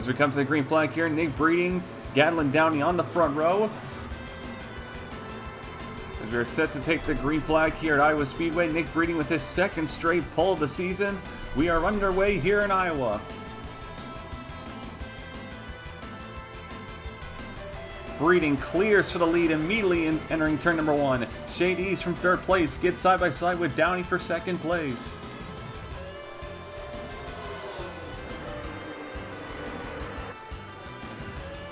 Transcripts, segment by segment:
As we come to the green flag here, Nick Breeding, Gatlin Downey on the front row. As we're set to take the green flag here at Iowa Speedway, Nick Breeding with his second straight pole of the season. We are underway here in Iowa. Breeding clears for the lead immediately entering turn number 1. Shade Eves from third place gets side by side with Downey for second place.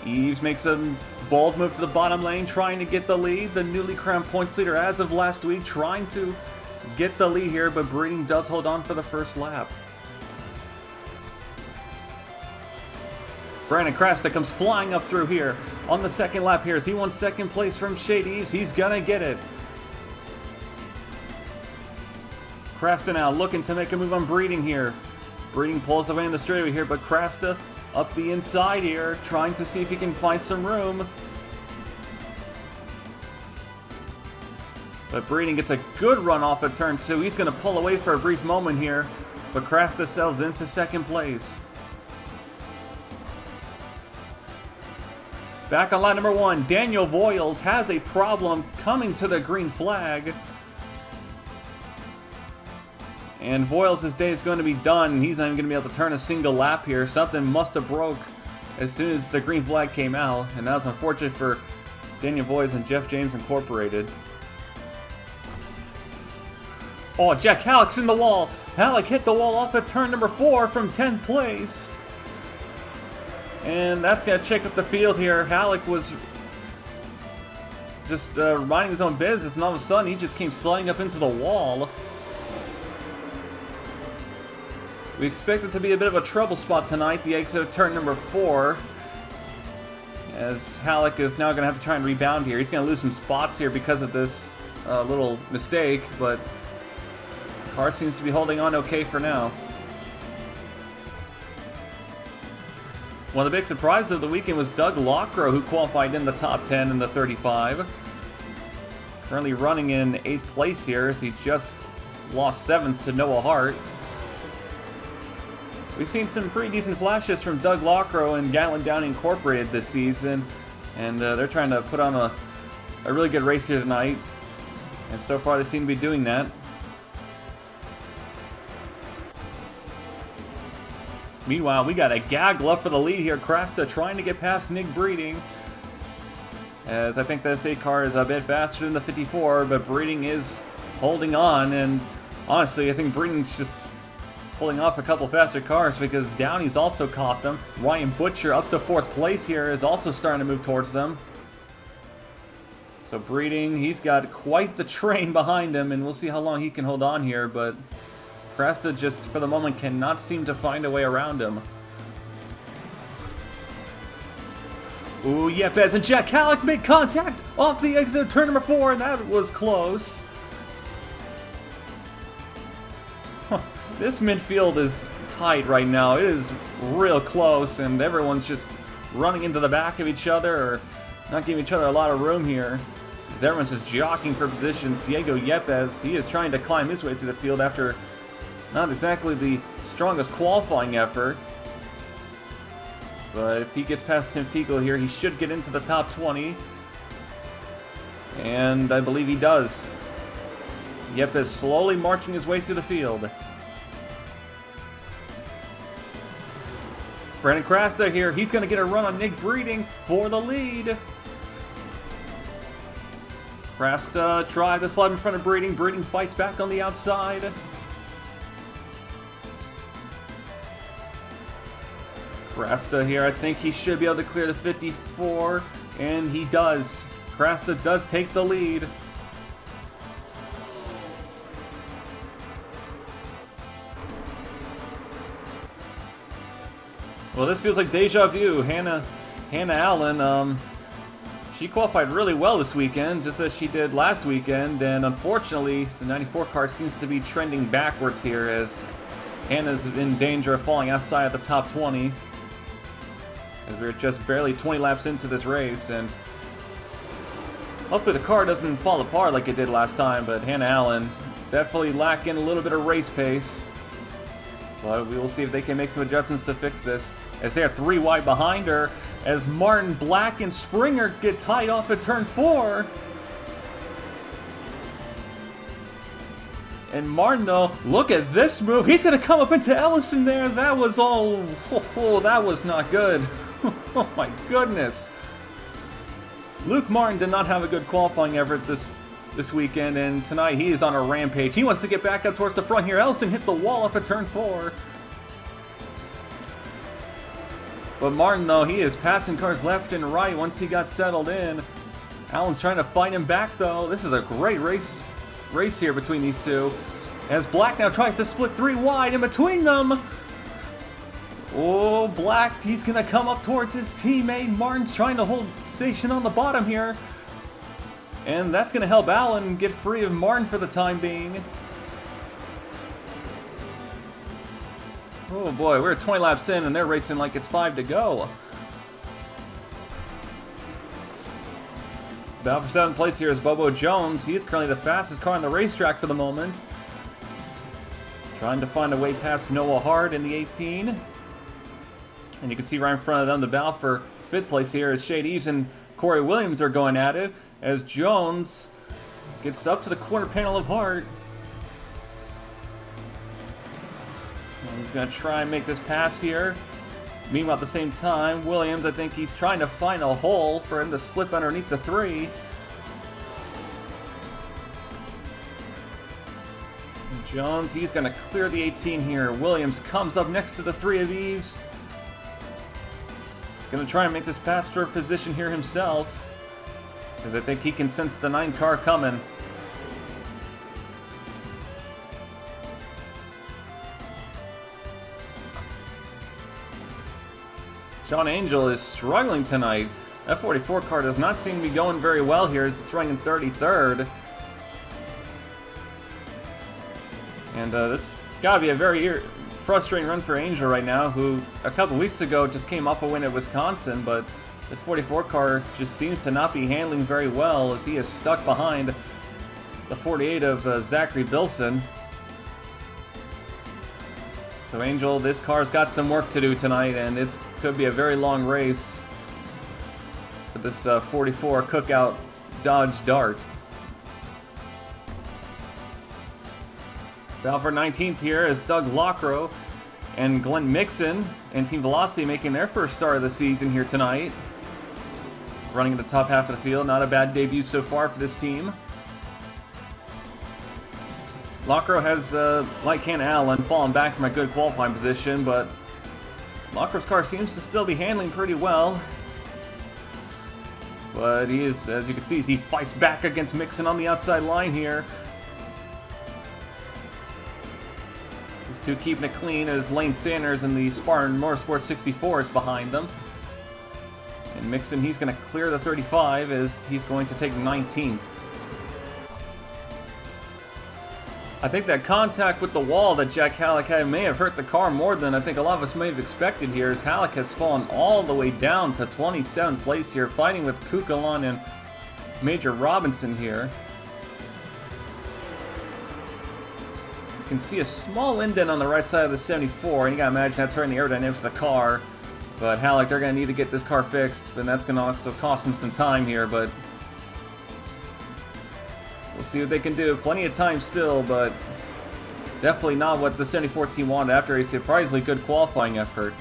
Eves makes a bold move to the bottom lane, trying to get the lead. The newly crowned points leader as of last week, trying to get the lead here, but Breeding does hold on for the first lap. Brandon Krasta comes flying up through here on the second lap here as he won second place from Shade Eves. He's gonna get it. Krasta now looking to make a move on Breeding here. Breeding pulls away in the straightaway here, but Krasta up the inside here, trying to see if he can find some room. But Breeding gets a good run off at turn 2. He's going to pull away for a brief moment here, but Krasta sells into second place. Back on line number 1, Daniel Voiles has a problem coming to the green flag. And Voiles' day is going to be done. He's not even going to be able to turn a single lap here. Something must have broke as soon as the green flag came out. And that was unfortunate for Daniel Voiles and Jeff James Incorporated. Oh, Jack Halleck's in the wall. Halleck hit the wall off at turn number 4 from 10th place. And that's going to shake up the field here. Halleck was just minding his own business, and all of a sudden he just came sliding up into the wall. We expect it to be a bit of a trouble spot tonight, the exit of turn number 4. As Halleck is now going to have to try and rebound here. He's going to lose some spots here because of this little mistake, but the car seems to be holding on okay for now. One of the big surprises of the weekend was Doug Lockrow, who qualified in the top 10 in the 35. Currently running in 8th place here as he just lost 7th to Noah Hart. We've seen some pretty decent flashes from Doug Lockrow and Gatlin Downey Incorporated this season, and they're trying to put on a really good race here tonight, and so far they seem to be doing that. Meanwhile, we got a gaggle up for the lead here. Krasta trying to get past Nick Breeding, as I think the SA car is a bit faster than the 54, but Breeding is holding on, and honestly, I think Breeding's just pulling off a couple faster cars because Downey's also caught them. Ryan Butcher up to 4th place here is also starting to move towards them. So Breeding, he's got quite the train behind him, and we'll see how long he can hold on here, but Krasta just, for the moment, cannot seem to find a way around him. Ooh, Yepes and Jack Halleck made contact off the exit of turn number 4, and that was close. This midfield is tight right now. It is real close, and everyone's just running into the back of each other or not giving each other a lot of room here. As everyone's just jockeying for positions. Diego Yepes, he is trying to climb his way through the field after not exactly the strongest qualifying effort. But if he gets past Tim Fiegel here, he should get into the top 20. And I believe he does. Yepes slowly marching his way through the field. Brandon Krasta here, he's going to get a run on Nick Breeding for the lead. Krasta tries to slide in front of Breeding. Breeding fights back on the outside. Krasta here, I think he should be able to clear the 54, and he does. Krasta does take the lead. Well, this feels like deja vu. Hannah Allen, she qualified really well this weekend, just as she did last weekend, and unfortunately, the 94 car seems to be trending backwards here as Hannah's in danger of falling outside of the top 20. As we're just barely 20 laps into this race, and hopefully the car doesn't fall apart like it did last time, but Hannah Allen definitely lacking a little bit of race pace. But we will see if they can make some adjustments to fix this. as they're 3 wide behind her, as Martin, Black, and Springer get tied off at turn 4. And Martin, though, look at this move. He's going to come up into Ellison there. That was all... that was not good. Oh my goodness. Luke Martin did not have a good qualifying effort this weekend, and tonight he is on a rampage. He wants to get back up towards the front here. Ellison hit the wall off at turn 4. But Martin, though, he is passing cars left and right once he got settled in. Allen's trying to fight him back, though. This is a great race here between these two. As Black now tries to split 3 wide in between them. Oh, Black, he's going to come up towards his teammate. Martin's trying to hold station on the bottom here. And that's going to help Allen get free of Martin for the time being. Oh boy, we're 20 laps in and they're racing like it's 5 to go. Battle for 7th place here is Bobo Jones. He's currently the fastest car on the racetrack for the moment. Trying to find a way past Noah Hard in the 18. And you can see right in front of them the battle for 5th place here is Shade Eves and Corey Williams are going at it. As Jones gets up to the corner panel of Hart. And he's going to try and make this pass here. Meanwhile, at the same time, Williams, I think he's trying to find a hole for him to slip underneath the 3. And Jones, he's going to clear the 18 here. Williams comes up next to the 3 of Eves. Going to try and make this pass for position here himself. Because I think he can sense the 9 car coming. Sean Angel is struggling tonight. That 44 car does not seem to be going very well here as it's running in 33rd. And this got to be a very frustrating run for Angel right now, who a couple weeks ago just came off a win at Wisconsin, but this 44 car just seems to not be handling very well as he is stuck behind the 48 of Zachary Bilson. So Angel, this car's got some work to do tonight, and it could be a very long race for this 44 Cookout Dodge Dart. Battle for 19th here is Doug Lockrow and Glenn Mixon and Team Velocity making their first start of the season here tonight. Running in the top half of the field. Not a bad debut so far for this team. Lockrow has, like Ken Allen, fallen back from a good qualifying position, but Lockrow's car seems to still be handling pretty well. But he is, as you can see, he fights back against Mixon on the outside line here. These two keeping it clean as Lane Sanders and the Spartan Motorsport 64 is behind them. And Mixon, he's going to clear the 35 as he's going to take 19th. I think that contact with the wall that Jack Halleck had may have hurt the car more than I think a lot of us may have expected here, as Halleck has fallen all the way down to 27th place here, fighting with Kukalon and Major Robinson here. You can see a small indent on the right side of the 74, and you gotta imagine that's hurting the aerodynamics of the car. But Halleck, they're gonna need to get this car fixed, and that's gonna also cost them some time here, but we'll see what they can do. Plenty of time still, but definitely not what the 74 team wanted after a surprisingly good qualifying effort.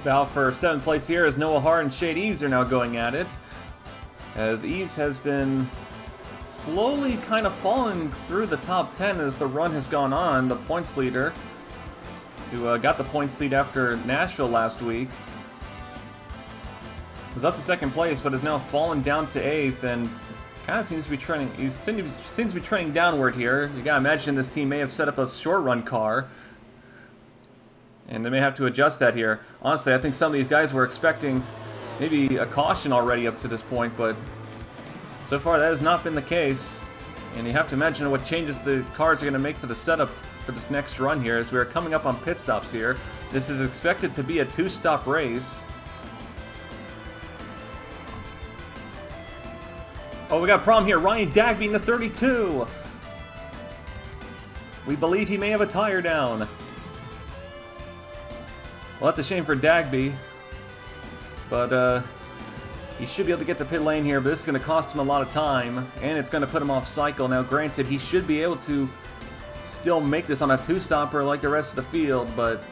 Battle for 7th place here as Noah Hart and Shade Eves are now going at it. As Eves has been slowly kind of falling through the top 10 as the run has gone on. The points leader, who got the points lead after Nashville last week, was up to 2nd place, but has now fallen down to 8th, and kind of seems to be trending. He seems to be trending downward here. You gotta imagine this team may have set up a short run car, and they may have to adjust that here. Honestly, I think some of these guys were expecting maybe a caution already up to this point, but so far that has not been the case. And you have to imagine what changes the cars are going to make for the setup for this next run here, as we are coming up on pit stops here. This is expected to be a 2-stop race. Oh, we got a problem here. Ryan Dagby in the 32. We believe he may have a tire down. Well, that's a shame for Dagby. But he should be able to get to pit lane here, but this is going to cost him a lot of time, and it's going to put him off cycle. Now, granted, he should be able to still make this on a two-stopper like the rest of the field, but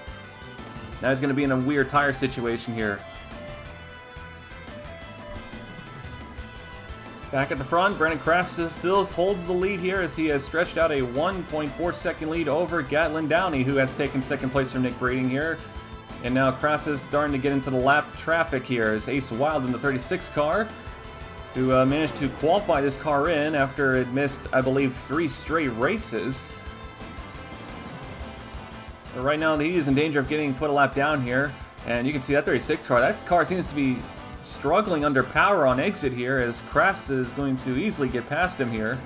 now he's going to be in a weird tire situation here. Back at the front, Brandon Krasta still holds the lead here as he has stretched out a 1.4 second lead over Gatlin Downey, who has taken second place from Nick Breeding here. And now Krasta is starting to get into the lap traffic here as Ace Wild in the 36 car, who managed to qualify this car in after it missed, I believe, 3 straight races. But right now, he is in danger of getting put a lap down here. And you can see that 36 car. That car seems to be struggling under power on exit here as Krasta is going to easily get past him here.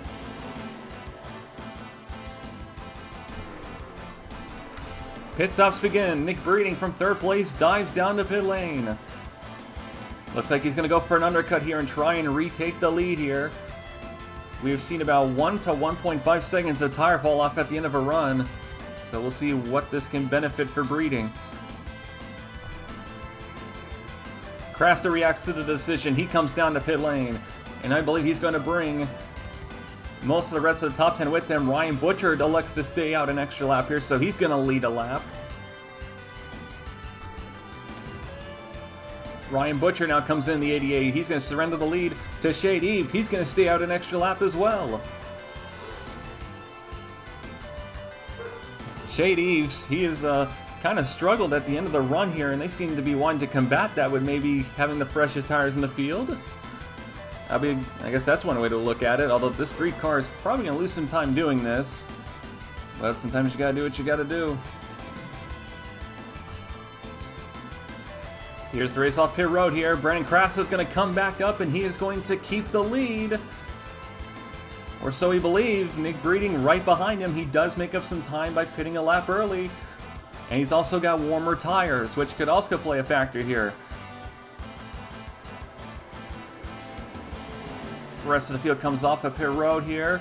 Pit stops begin. Nick Breeding from third place dives down to pit lane. Looks like he's going to go for an undercut here and try and retake the lead here. We've seen about 1 to 1.5 seconds of tire fall off at the end of a run. So we'll see what this can benefit for Breeding. Krasta reacts to the decision. He comes down to pit lane. And I believe he's going to bring most of the rest of the top 10 with him. Ryan Butcher elects to stay out an extra lap here, so he's going to lead a lap. Ryan Butcher now comes in the 88. He's going to surrender the lead to Shade Eves. He's going to stay out an extra lap as well. Shade Eves, he is kind of struggled at the end of the run here, and they seem to be wanting to combat that with maybe having the freshest tires in the field. I mean, I guess that's one way to look at it, although this 3 car is probably going to lose some time doing this. But sometimes you got to do what you got to do. Here's the race off pit road here. Brandon Krasta is going to come back up, and he is going to keep the lead. Or so we believe. Nick Breeding right behind him. He does make up some time by pitting a lap early. And he's also got warmer tires, which could also play a factor here. The rest of the field comes off of pit road here.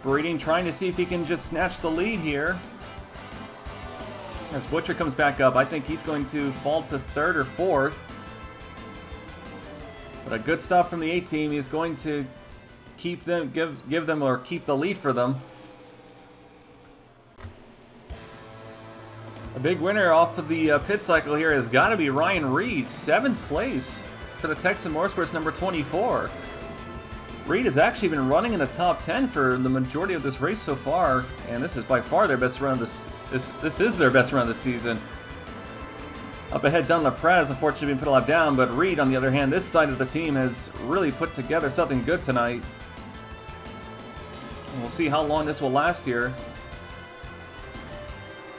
Breeding trying to see if he can just snatch the lead here. As Butcher comes back up, I think he's going to fall to 3rd or 4th. But a good stop from the A team. He's going to keep them, give them or keep the lead for them. A big winner off of the pit cycle here has got to be Ryan Reed, 7th place for the Texan Motorsports number 24. Reed has actually been running in the top 10 for the majority of this race so far, and this is by far their best run of this is their best run of the season. Up ahead, Dunn LaPrade has unfortunately been put a lap down, but Reed, on the other hand, this side of the team has really put together something good tonight. And we'll see how long this will last here.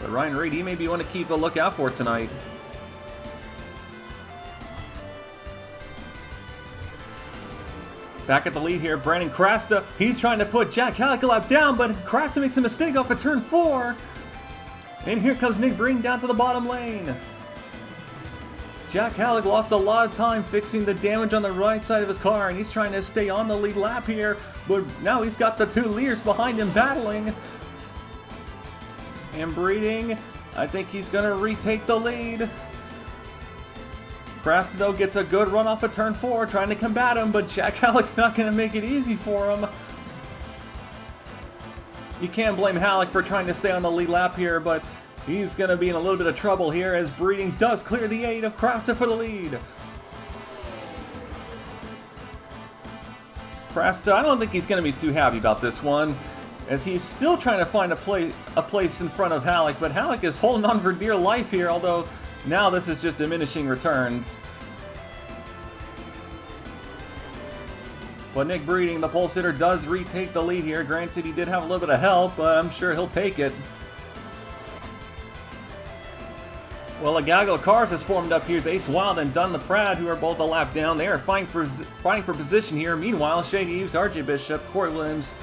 But Ryan Reed, he may be one to keep a lookout for tonight. Back at the lead here, Brandon Krasta. He's trying to put Jack Halleck a lap down, but Krasta makes a mistake off of turn 4. And here comes Nick Breeding down to the bottom lane. Jack Halleck lost a lot of time fixing the damage on the right side of his car, and he's trying to stay on the lead lap here, but now he's got the 2 leaders behind him battling. And Breeding, I think he's going to retake the lead. Krasta, though, gets a good run off of turn 4, trying to combat him, but Jack Halleck's not going to make it easy for him. You can't blame Halleck for trying to stay on the lead lap here, but he's going to be in a little bit of trouble here as Breeding does clear the 8 of Krasta for the lead. Krasta, I don't think he's going to be too happy about this one, as he's still trying to find a place in front of Halleck, but Halleck is holding on for dear life here, although now this is just diminishing returns. But Nick Breeding, the pole sitter, does retake the lead here. Granted, he did have a little bit of help, but I'm sure he'll take it. Well, a gaggle of cars has formed up. Here's Ace Wild and Dunn LaPrade, who are both a lap down. They are fighting for position here. Meanwhile, Shade Eves, RJ Bishop, Corey Williams,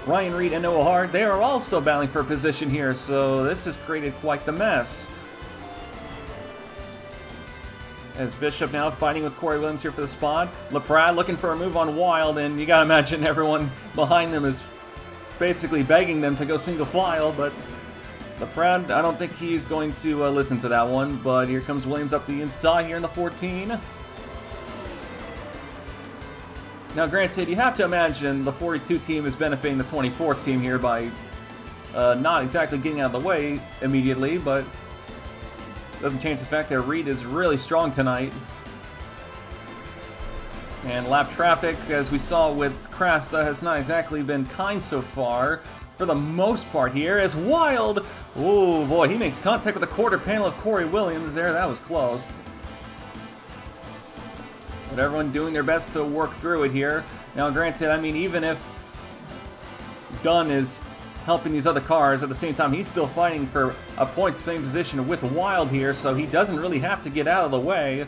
Ryan Reed, and Noah Hart, they are also battling for position here, so this has created quite the mess. As Bishop now fighting with Corey Williams here for the spot. LaPrade looking for a move on Wild, and you gotta imagine everyone behind them is basically begging them to go single file, but LePrad, I don't think he's going to listen to that one, but here comes Williams up the inside here in the 14. Now, granted, you have to imagine the 42 team is benefiting the 24 team here by not exactly getting out of the way immediately, but doesn't change the fact that Reed is really strong tonight. And lap traffic, as we saw with Krasta, has not exactly been kind so far. For the most part here, as Wild, oh boy, he makes contact with the quarter panel of Corey Williams there. That was close. But everyone doing their best to work through it here. Now, granted, I mean, even if Dunn is helping these other cars, at the same time, he's still fighting for a points playing position with Wild here, so he doesn't really have to get out of the way.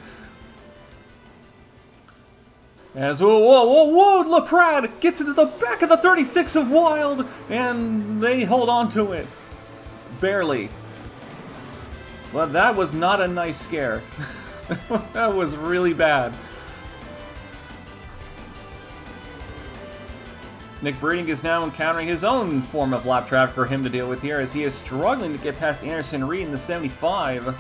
As whoa, LePrad gets into the back of the 36 of Wild, and they hold on to it. Barely. But that was not a nice scare. That was really bad. Nick Breeding is now encountering his own form of lap traffic for him to deal with here, as he is struggling to get past Anderson Reed in the 75.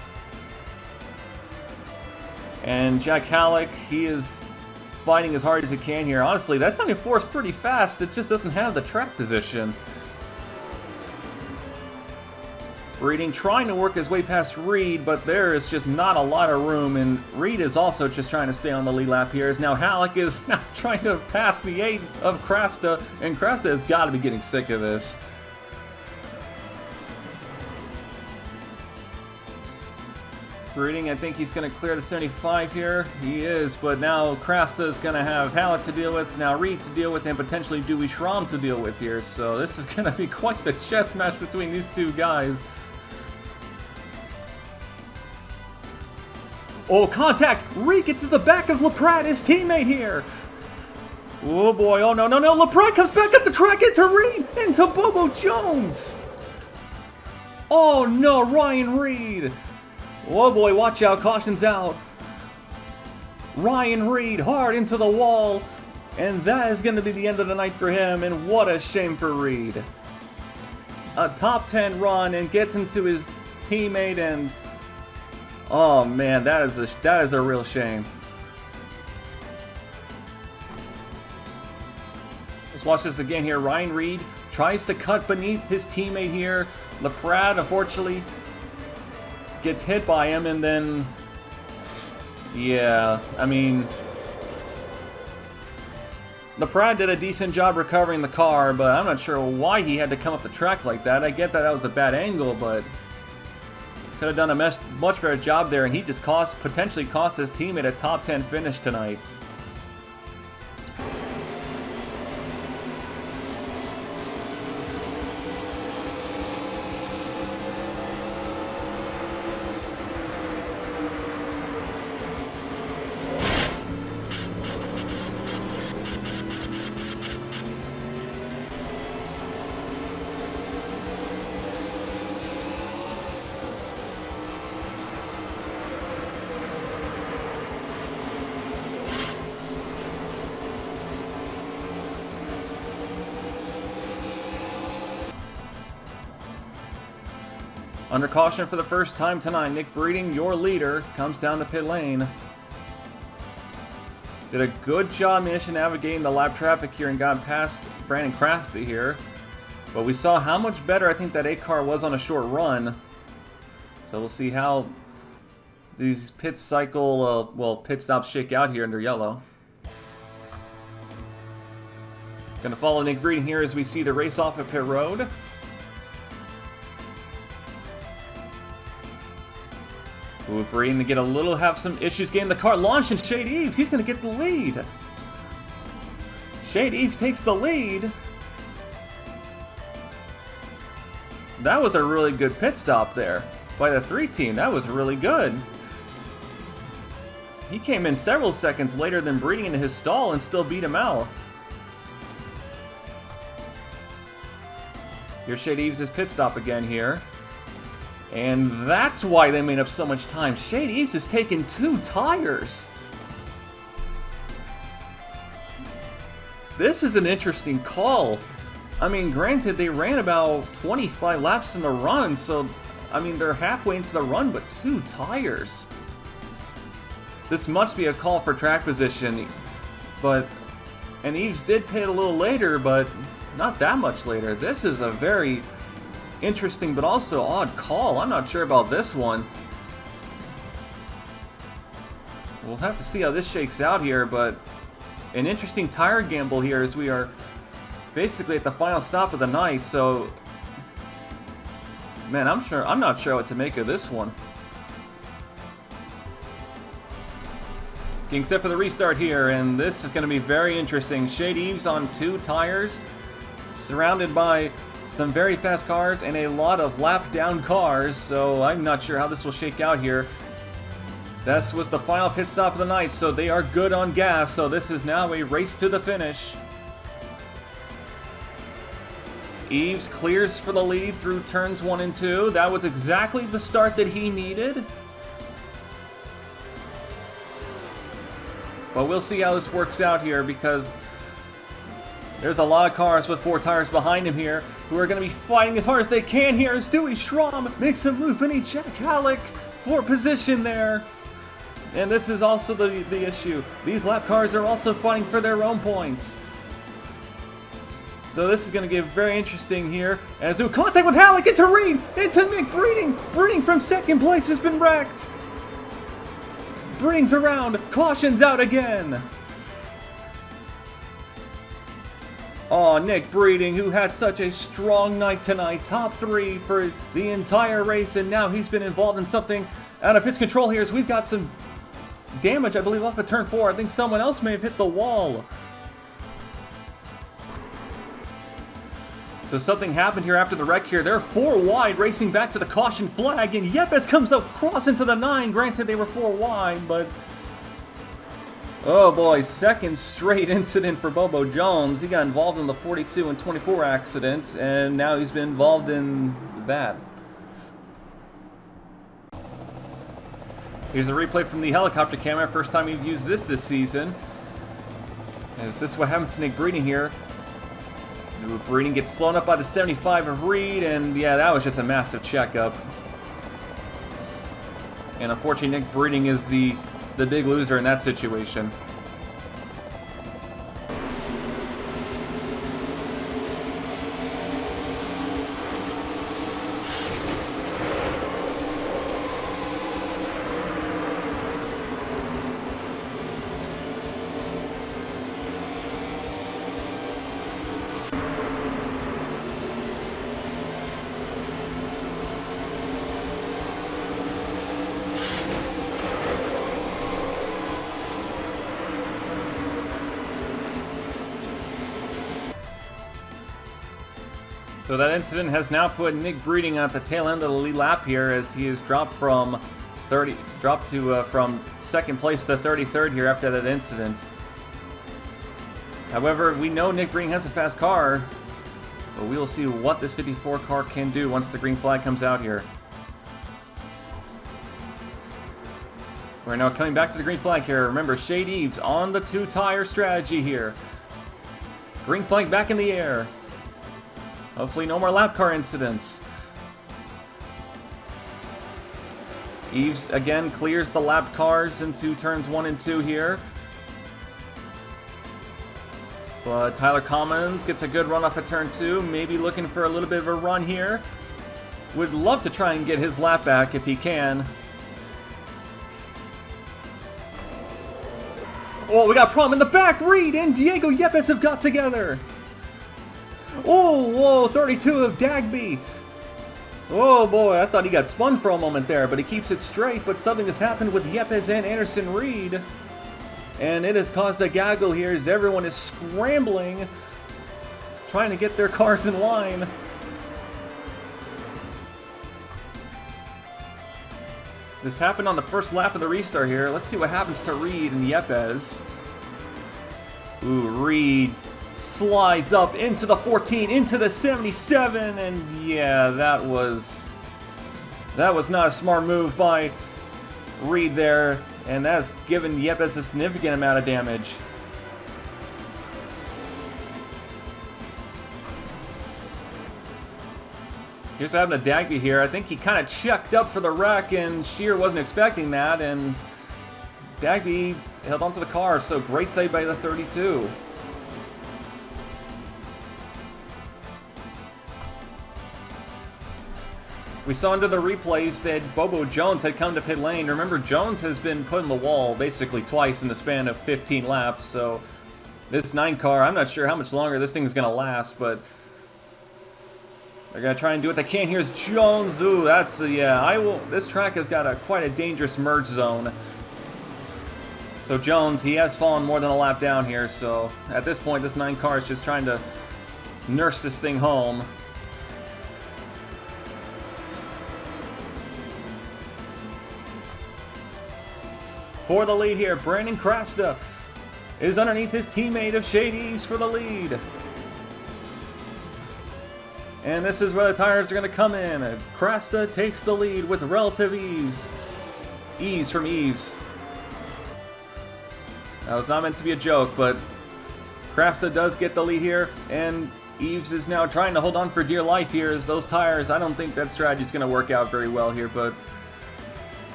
And Jack Halleck, he is fighting as hard as he can here. Honestly, that 74 is pretty fast. It just doesn't have the track position. Breeding trying to work his way past Reed, but there is just not a lot of room, and Reed is also just trying to stay on the lead lap here, as now Halleck is now trying to pass the 8 of Krasta, and Krasta has got to be getting sick of this. Breeding, I think he's going to clear the 75 here. He is, but now Krasta is going to have Halleck to deal with, now Reed to deal with, and potentially Dewey Schramm to deal with here. So this is going to be quite the chess match between these two guys. Oh, contact! Reed gets to the back of LePrad, his teammate here. Oh boy, oh no, LePrad comes back up the track into Reed, into Bobo Jones. Oh no, Ryan Reed. Oh boy, watch out, caution's out. Ryan Reed hard into the wall, and that is going to be the end of the night for him, and what a shame for Reed. A top 10 run and gets into his teammate, and oh man, that is a real shame. Let's watch this again here. Ryan Reed tries to cut beneath his teammate here. LePrad, unfortunately, gets hit by him, and then, yeah, I mean, LePrad did a decent job recovering the car, but I'm not sure why he had to come up the track like that. I get that that was a bad angle, but could have done a much better job there, and he just potentially cost his teammate a top 10 finish tonight. Under caution for the first time tonight, Nick Breeding, your leader, comes down the pit lane. Did a good job managing to navigating the lap traffic here and got past Brandon Krasta here. But we saw how much better I think that 8 car was on a short run. So we'll see how these pit stops shake out here under yellow. Gonna follow Nick Breeding here as we see the race off at pit road. Ooh, Breeding to have some issues getting the car launched, and Shade Eves, he's going to get the lead. Shade Eves takes the lead. That was a really good pit stop there by the 3 team. That was really good. He came in several seconds later than Breeding into his stall and still beat him out. Here's Shade Eves' pit stop again here. And that's why they made up so much time. Shade Eves has taken 2 tires. This is an interesting call I mean, granted, they ran about 25 laps in the run, so, I mean, they're halfway into the run, but 2 tires. This must be a call for track position, and Eves did pit a little later, but not that much later. This is a very interesting, but also odd call. I'm not sure about this one. We'll have to see how this shakes out here, but an interesting tire gamble here as we are basically at the final stop of the night, so man, I'm not sure what to make of this one. Getting set for the restart here, and this is going to be very interesting. Shade Eves on 2 tires, surrounded by some very fast cars and a lot of lap down cars, so I'm not sure how this will shake out here. This was the final pit stop of the night, so they are good on gas, so this is now a race to the finish. Eves clears for the lead through turns 1 and 2. That was exactly the start that he needed. But we'll see how this works out here, because there's a lot of cars with 4 tires behind him here who are going to be fighting as hard as they can here as Stewie Schramm makes a move beneath Jack Halleck for position there. And this is also the issue. These lap cars are also fighting for their own points. So this is going to get very interesting here as we contact with Halleck into Reed, into Nick Breeding. Breeding from second place has been wrecked. Breeding's around, caution's out again. Oh, Nick Breeding, who had such a strong night tonight, top 3 for the entire race, and now he's been involved in something out of his control here as we've got some damage, I believe, off of turn 4. I think someone else may have hit the wall. So something happened here after the wreck here. They're 4 wide, racing back to the caution flag, and Yepes comes up, cross into the 9. Granted, they were 4 wide, but oh boy, second straight incident for Bobo Jones. He got involved in the 42 and 24 accident, and now he's been involved in that. Here's a replay from the helicopter camera. First time we've used this season. Is this what happens to Nick Breeding here? Breeding gets slowed up by the 75 of Reed, and yeah, that was just a massive checkup. And unfortunately, Nick Breeding is the big loser in that situation. So that incident has now put Nick Breeding at the tail end of the lead lap here, as he is dropped from second place to 33rd here after that incident. However, we know Nick Breeding has a fast car, but we will see what this 54 car can do once the green flag comes out here. We're now coming back to the green flag here. Remember, Shade Eves on the 2-tire strategy here. Green flag back in the air. Hopefully no more lap car incidents. Eves again clears the lap cars into turns 1 and 2 here. But Tyler Commons gets a good run off at turn 2. Maybe looking for a little bit of a run here. Would love to try and get his lap back if he can. Oh, we got a problem in the back. Reed and Diego Yepes have got together. Oh, whoa, 32 of Dagby. Oh boy, I thought he got spun for a moment there, but he keeps it straight. But something has happened with Yepes and Anderson Reed, and it has caused a gaggle here as everyone is scrambling, trying to get their cars in line. This happened on the first lap of the restart here. Let's see what happens to Reed and Yepes. Ooh, Reed slides up into the 14, into the 77, and yeah, that was not a smart move by Reed there, and that has given Yepes a significant amount of damage. Here's what happened to Dagby here. I think he kind of checked up for the wreck, and Shear wasn't expecting that, and Dagby held onto the car, so great save by the 32. We saw under the replays that Bobo Jones had come to pit lane. Remember, Jones has been put in the wall basically twice in the span of 15 laps, so this 9 car, I'm not sure how much longer this thing is going to last, but they're going to try and do what they can. Here's Jones. Ooh, that's, yeah, this track has got quite a dangerous merge zone. So Jones, he has fallen more than a lap down here, so at this point, this 9 car is just trying to nurse this thing home. For the lead here, Brandon Crasta is underneath his teammate of Shady's for the lead. And this is where the tires are going to come in. Crasta takes the lead with relative ease. Ease from Eves. That was not meant to be a joke, but Crasta does get the lead here, and Eves is now trying to hold on for dear life here as those tires, I don't think that strategy is going to work out very well here, but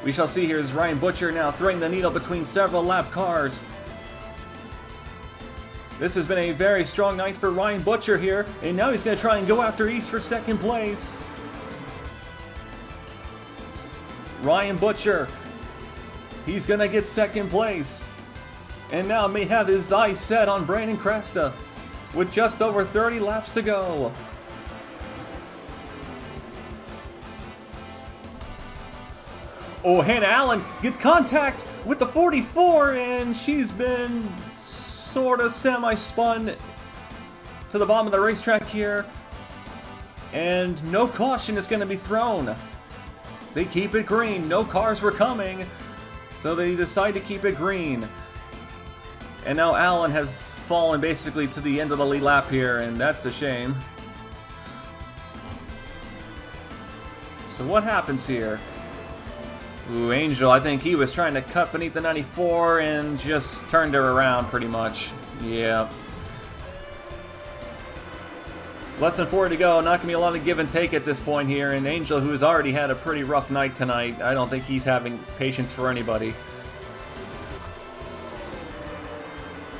we shall see. Here is Ryan Butcher now threading the needle between several lap cars. This has been a very strong night for Ryan Butcher here, and now he's going to try and go after East for second place. Ryan Butcher, he's going to get second place, and now may have his eyes set on Brandon Crasta with just over 30 laps to go. Oh, Hannah Allen gets contact with the 44, and she's been sort of semi-spun to the bottom of the racetrack here. And no caution is going to be thrown. They keep it green. No cars were coming, so they decide to keep it green. And now Allen has fallen basically to the end of the lead lap here, and that's a shame. So what happens here? Ooh, Angel, I think he was trying to cut beneath the 94 and just turned her around pretty much. Yeah. Less than 4 to go. Not going to be a lot of give and take at this point here. And Angel, who has already had a pretty rough night tonight, I don't think he's having patience for anybody.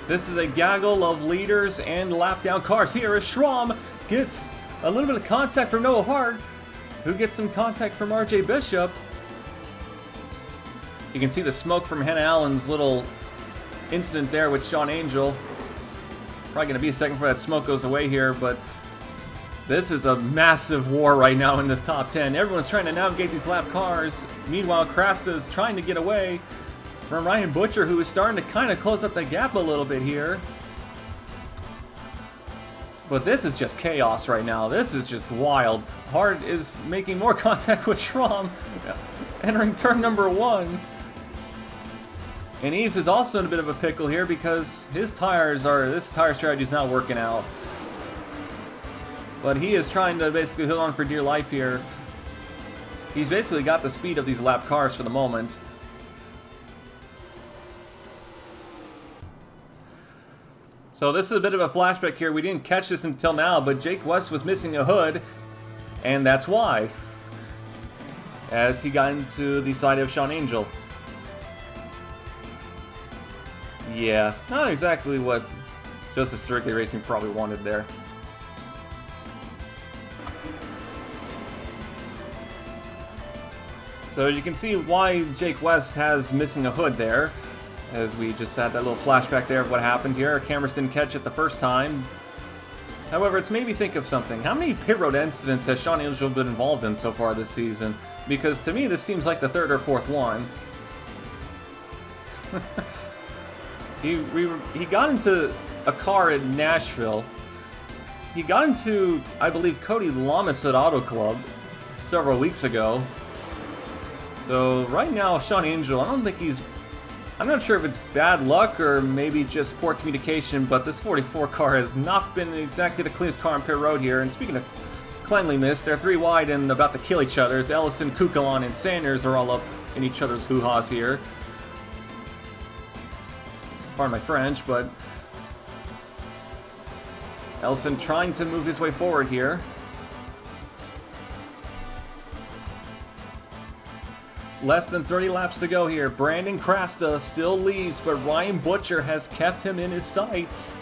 This is a gaggle of leaders and lap down cars. Here is Schramm. Gets a little bit of contact from Noah Hart, who gets some contact from RJ Bishop. You can see the smoke from Hannah Allen's little incident there with Sean Angel. Probably going to be a second before that smoke goes away here, but this is a massive war right now in this top 10. Everyone's trying to navigate these lap cars. Meanwhile, Crasta's trying to get away from Ryan Butcher, who is starting to kind of close up the gap a little bit here. But this is just chaos right now. This is just wild. Hart is making more contact with Schramm, entering turn number 1. And Eves is also in a bit of a pickle here because this tire strategy is not working out. But he is trying to basically hold on for dear life here. He's basically got the speed of these lap cars for the moment. So this is a bit of a flashback here. We didn't catch this until now, but Jake West was missing a hood, and that's why. As he got into the side of Sean Angel. Yeah, not exactly what Joseph Strictly Racing probably wanted there. So you can see why Jake West has missing a hood there, as we just had that little flashback there of what happened here. Our cameras didn't catch it the first time. However, it's made me think of something. How many pit road incidents has Sean Angel been involved in so far this season? Because to me, this seems like the 3rd or 4th one. He got into a car in Nashville. He got into, I believe, Cody Lamas at Auto Club several weeks ago. So right now, Sean Angel, I'm not sure if it's bad luck or maybe just poor communication, but this 44 car has not been exactly the cleanest car on pit road here. And speaking of cleanliness, they're 3 wide and about to kill each other, as Ellison, Kukalon, and Sanders are all up in each other's hoo-haws here. Pardon my French, but Ellison trying to move his way forward here. less than 30 laps to go here. Brandon Crasta still leads, but Ryan Butcher has kept him in his sights.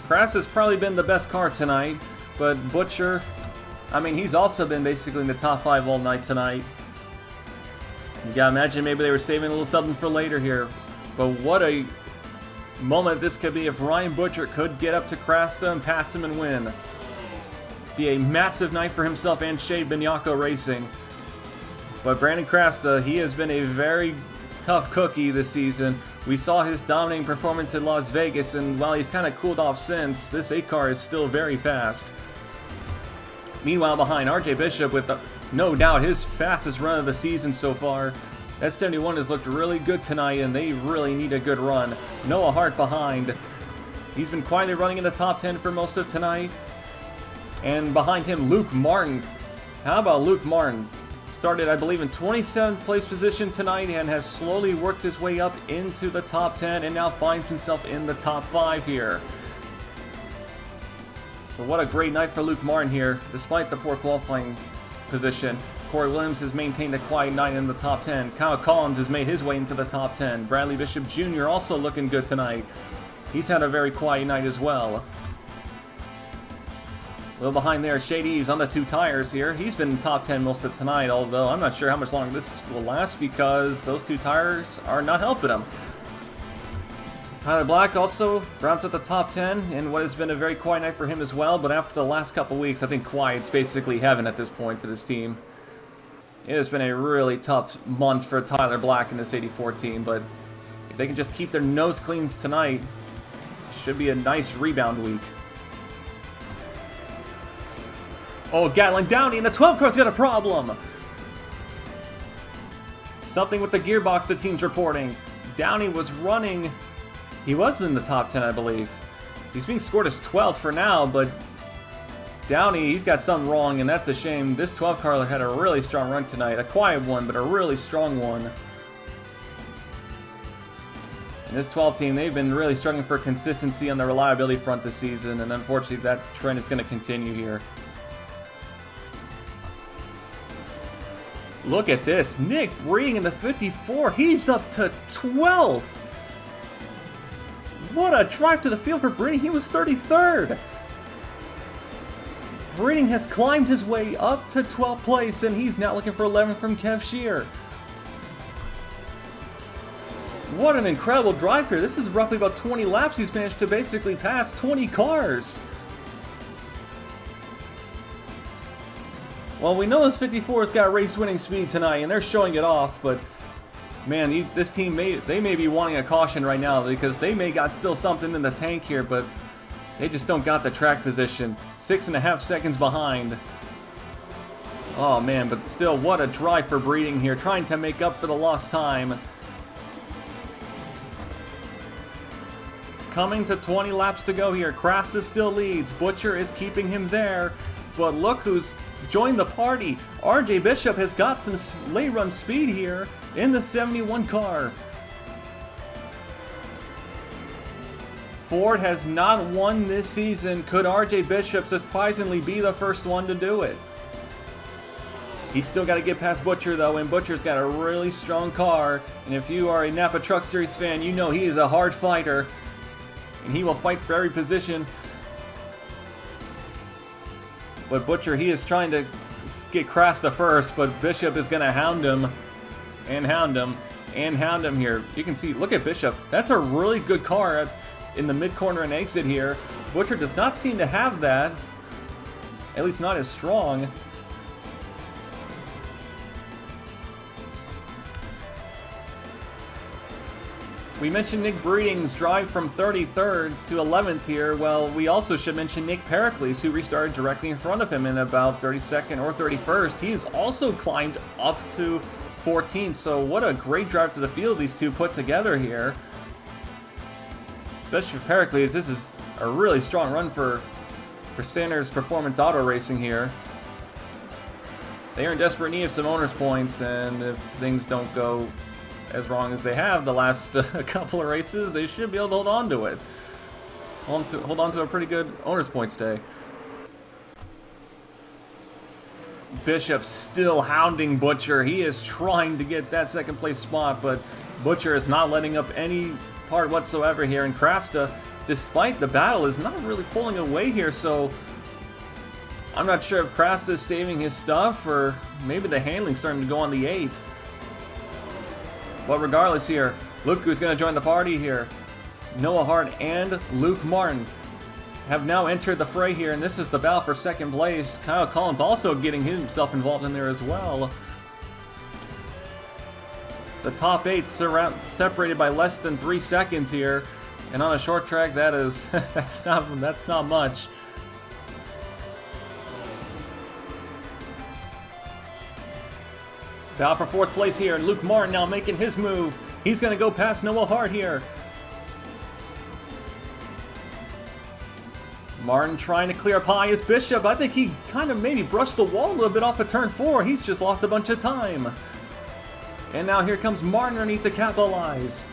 Crasta's probably been the best car tonight, but Butcher, I mean, he's also been basically in the top 5 all night tonight. You gotta imagine maybe they were saving a little something for later here. But what a moment this could be if Ryan Butcher could get up to Crasta and pass him and win. Be a massive night for himself and Shade Bignacco Racing. But Brandon Crasta, he has been a very tough cookie this season. We saw his dominating performance in Las Vegas, and while he's kind of cooled off since, this 8 car is still very fast. Meanwhile, behind RJ Bishop with no doubt his fastest run of the season so far. S71 has looked really good tonight, and they really need a good run. Noah Hart behind. He's been quietly running in the top 10 for most of tonight. And behind him, Luke Martin. How about Luke Martin? Started, I believe, in 27th place position tonight and has slowly worked his way up into the top 10 and now finds himself in the top 5 here. So what a great night for Luke Martin here, despite the poor qualifying position. Corey Williams has maintained a quiet night in the top 10. Kyle Collins has made his way into the top 10. Bradley Bishop Jr. also looking good tonight. He's had a very quiet night as well. A little behind there, Shade Eves on the 2 tires here. He's been in top 10 most of tonight, although I'm not sure how much longer this will last because those 2 tires are not helping him. Tyler Black also rounds at the top 10 in what has been a very quiet night for him as well, but after the last couple weeks, I think quiet's basically heaven at this point for this team. It has been a really tough month for Tyler Black in this 84 team, but if they can just keep their nose clean tonight, it should be a nice rebound week. Oh, Gatlin Downey in the 12 car's got a problem! Something with the gearbox, the team's reporting. Downey was running... He was in the top 10, I believe. He's being scored as 12th for now, but Downey, he's got something wrong, and that's a shame. This 12 car had a really strong run tonight. A quiet one, but a really strong one. And this 12 team, they've been really struggling for consistency on the reliability front this season, and unfortunately that trend is going to continue here. Look at this. Nick Breeding in the 54. He's up to 12th. What a drive to the field for Breeding. He was 33rd. Breeding has climbed his way up to 12th place, and he's now looking for 11th from Kev Shear. What an incredible drive here. This is roughly about 20 laps. He's managed to basically pass 20 cars. Well, we know this 54's got race-winning speed tonight, and they're showing it off, but man, this team may be wanting a caution right now because they may got still something in the tank here, but they just don't got the track position. 6.5 seconds behind. Oh man, but still, what a drive for Breeding here, trying to make up for the lost time. Coming to 20 laps to go here. Crasta still leads. Butcher is keeping him there. But look who's joined the party. RJ Bishop has got some late run speed here in the 71 car. Ford has not won this season. Could RJ Bishop surprisingly be the first one to do it? He's still got to get past Butcher though, and Butcher's got a really strong car. And if you are a Napa Truck Series fan, you know he is a hard fighter. And he will fight for every position. But Butcher, he is trying to get Crasta first, but Bishop is going to hound him. And hound him. And hound him here. You can see, look at Bishop. That's a really good car in the mid-corner and exit here. Butcher does not seem to have that. At least not as strong. We mentioned Nick Breeding's drive from 33rd to 11th here. Well, we also should mention Nick Pericles, who restarted directly in front of him in about 32nd or 31st. He's also climbed up to 14th, so what a great drive to the field these two put together here. Especially for Pericles, this is a really strong run for Sanders Performance Auto Racing here. They are in desperate need of some owners points, and if things don't go as wrong as they have the last couple of races, they should be able to hold on to it. Hold on to a pretty good owner's points day. Bishop still hounding Butcher. He is trying to get that second place spot, but Butcher is not letting up any part whatsoever here. And Krasta, despite the battle, is not really pulling away here, so I'm not sure if Krasta is saving his stuff or maybe the handling's starting to go on the 8. But regardless here, look who's going to join the party here. Noah Hart and Luke Martin have now entered the fray here, and this is the battle for second place. Kyle Collins also getting himself involved in there as well. The top 8 separated by less than 3 seconds here, and on a short track, that is that's not much. Battle for fourth place here, and Luke Martin now making his move. He's going to go past Noah Hart here. Martin trying to clear up high as Bishop. I think he kind of maybe brushed the wall a little bit off of turn 4. He's just lost a bunch of time. And now here comes Martin underneath to capitalize.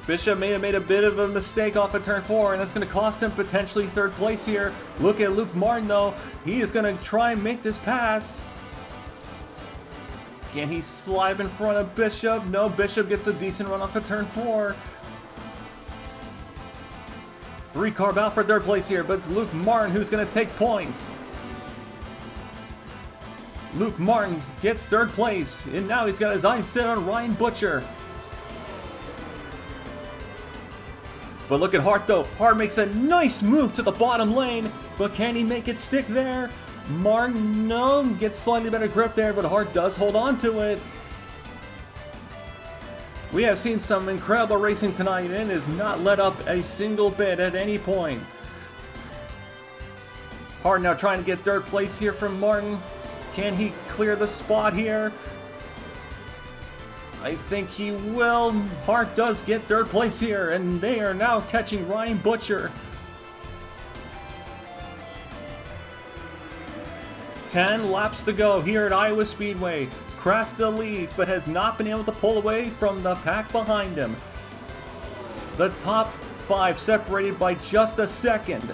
Bishop may have made a bit of a mistake off of turn 4, and that's going to cost him potentially third place here. Look at Luke Martin, though. He is going to try and make this pass. Can he slide in front of Bishop? No, Bishop gets a decent run off of turn 4. 3-car battle for third place here, but it's Luke Martin who's going to take point. Luke Martin gets third place, and now he's got his eyes set on Ryan Butcher. But look at Hart though. Hart makes a nice move to the bottom lane, but can he make it stick there? Martin, no, gets slightly better grip there, but Hart does hold on to it. We have seen some incredible racing tonight, and is not let up a single bit at any point. Hart now trying to get third place here from Martin. Can he clear the spot here? I think he will. Hart does get third place here, and they are now catching Ryan Butcher. 10 laps to go here at Iowa Speedway. Krasta leads, but has not been able to pull away from the pack behind him. The top 5 separated by just a second.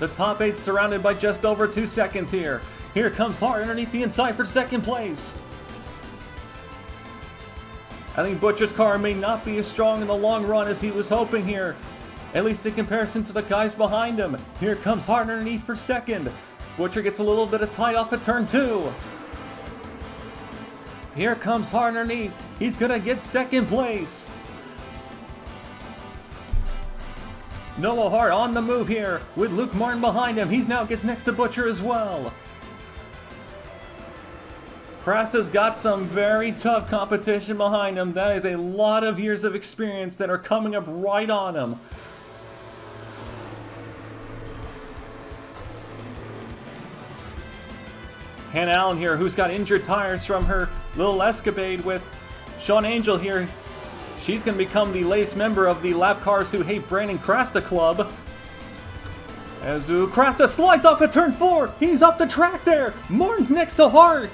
The top 8 surrounded by just over 2 seconds here. Here comes Hart underneath the inside for second place. I think Butcher's car may not be as strong in the long run as he was hoping here, at least in comparison to the guys behind him. Here comes Hart underneath for second. Butcher gets a little bit of tight off of turn 2. Here comes Hart underneath. He's gonna get second place. Noah Hart on the move here with Luke Martin behind him. He now gets next to Butcher as well. Krasta's got some very tough competition behind him. That is a lot of years of experience that are coming up right on him. Hannah Allen here, who's got injured tires from her little escapade with Sean Angel here. She's going to become the latest member of the Lap Cars Who Hate Brandon Krasta Club. As Krasta slides off at turn 4. He's up the track there. Martin's next to Hart.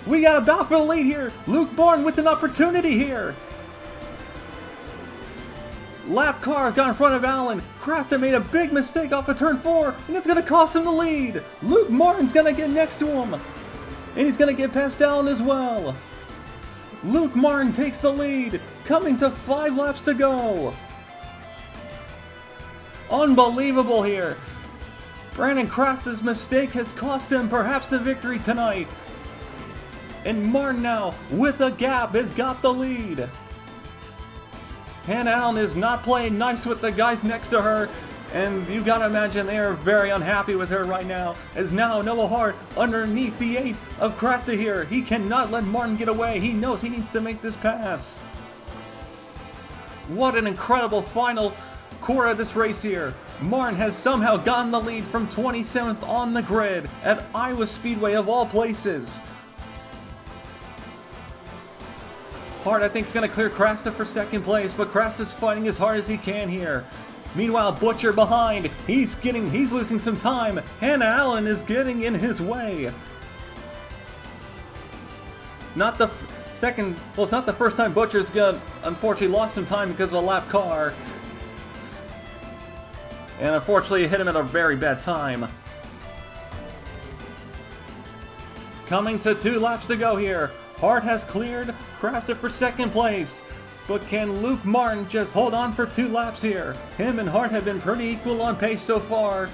We got a battle for the lead here. Luke Martin with an opportunity here. Lap Cars got in front of Allen. Krasta made a big mistake off of turn 4, and it's going to cost him the lead. Luke Martin's going to get next to him, and he's going to get past Allen as well. Luke Martin takes the lead, coming to 5 laps to go. Unbelievable here. Brandon Krasta's mistake has cost him perhaps the victory tonight. And Martin now, with a gap, has got the lead. Hannah Allen is not playing nice with the guys next to her, and you gotta imagine they are very unhappy with her right now, as now Noah Hart underneath the 8 of Krasta here. He cannot let Martin get away. He knows he needs to make this pass. What an incredible final quarter of this race here. Martin has somehow gotten the lead from 27th on the grid at Iowa Speedway of all places. Hart, I think, is going to clear Krasta for second place, but Krasta's fighting as hard as he can here. Meanwhile, Butcher behind. He's losing some time. Hannah Allen is getting in his way. Not the second, well, it's not the first time Butcher's unfortunately lost some time because of a lap car. And unfortunately, it hit him at a very bad time. Coming to 2 laps to go here. Hart has cleared Krasta for second place. But can Luke Martin just hold on for 2 laps here? Him and Hart have been pretty equal on pace so far.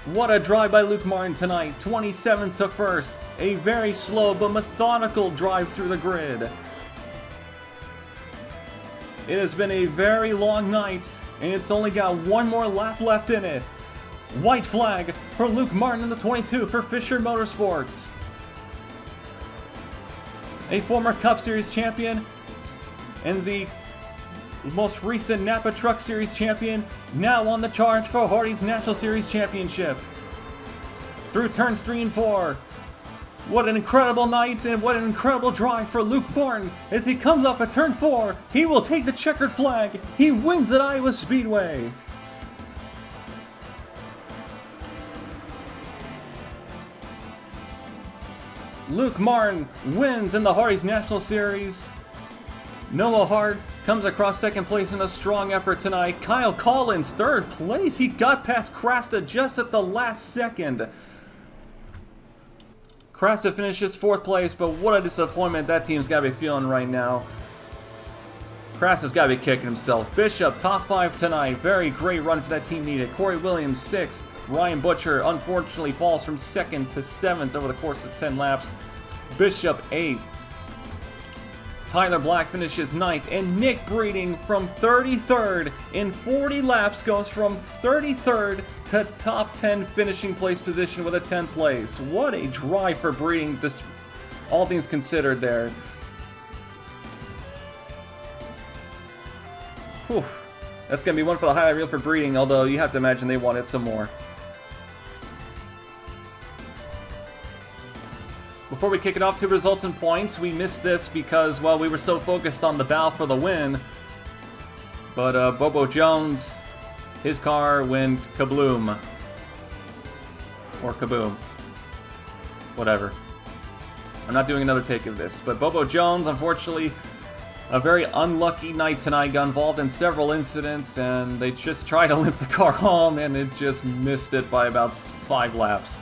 What a drive by Luke Martin tonight, 27th to 1st. A very slow but methodical drive through the grid. It has been a very long night, and it's only got 1 more lap left in it. White flag for Luke Martin in the 22 for Fisher Motorsports. A former Cup Series champion and the most recent Napa Truck Series champion, now on the charge for Hardee's National Series Championship. Through turns 3 and 4. What an incredible night and what an incredible drive for Luke Martin. As he comes off at turn 4, he will take the checkered flag. He wins at Iowa Speedway. Luke Martin wins in the Hardee's National Series. Noah Hart comes across second place in a strong effort tonight. Kyle Collins, third place. He got past Krasta just at the last second. Krasta finishes 4th place, but what a disappointment that team's got to be feeling right now. Krasta's got to be kicking himself. Bishop, top 5 tonight. Very great run for that team needed. Corey Williams, 6th. Ryan Butcher, unfortunately, falls from 2nd to 7th over the course of 10 laps. Bishop, 8th. Tyler Black finishes 9th, and Nick Breeding from 33rd in 40 laps goes from 33rd to top 10 finishing place position with a 10th place. What a drive for Breeding, this, all things considered there. Whew. That's going to be one for the highlight reel for Breeding, although you have to imagine they wanted some more. Before we kick it off to results and points, we missed this because, well, we were so focused on the battle for the win. But Bobo Jones, his car went kabloom. Or kaboom. Whatever. I'm not doing another take of this. But Bobo Jones, unfortunately, a very unlucky night tonight. Got involved in several incidents, and they just tried to limp the car home, and it just missed it by about 5 laps.